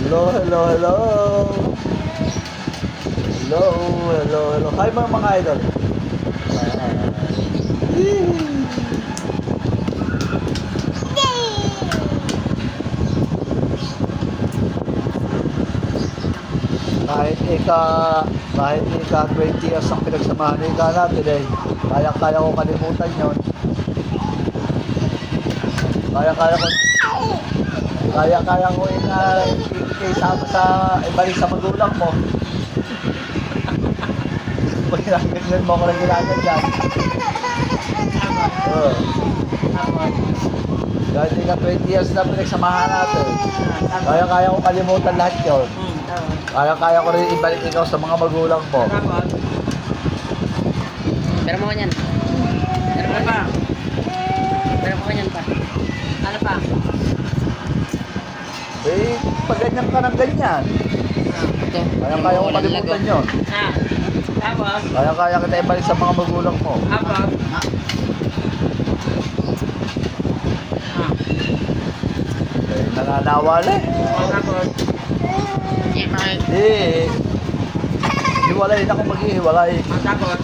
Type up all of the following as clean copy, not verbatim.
Hello, hello, hello. Hello, hello, hello. Hi mga idol. Kahit ika 20 years ang pinagsamahan ni ika natin eh. Kaya-kaya ko kalimutan yon. Kaya-kaya ko ibalik sa magulang mo. Pag ginagagyan mo ko lang ginagagyan. Oo. Kahit ika 20 years na pinagsamahan natin. Kaya-kaya ko kalimutan lahat yun. Kaya-kaya ko rin ibalik ikaw sa mga magulang mo. Pero mo kanyan. Pero mo pa. Pero mo kanyan pa. Ano pa? Eh, pag ganyan ka ng ganyan. Ito. Kaya-kaya ko kalimutan yun. Tapos? Kaya-kaya kita ibalik sa mga magulang mo. Tapos? Eh, nanganawala eh. Tapos? Eh, hiwalay na akong maghihiwalay. Tapos?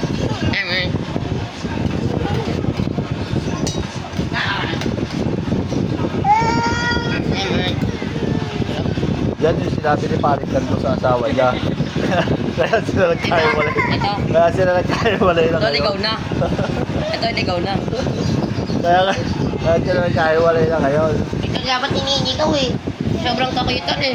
Yan yung sinabi ni Palitan ko sa asawa niya. Kaya sila nagkahiwalay. Ito. Kaya sila nagkahiwalay na Ito, ligaw na. Ito, ligaw na. Kaya sila nagkahiwalay na ngayon. Ito dapat iniingi ka eh. Sobrang kakitan eh.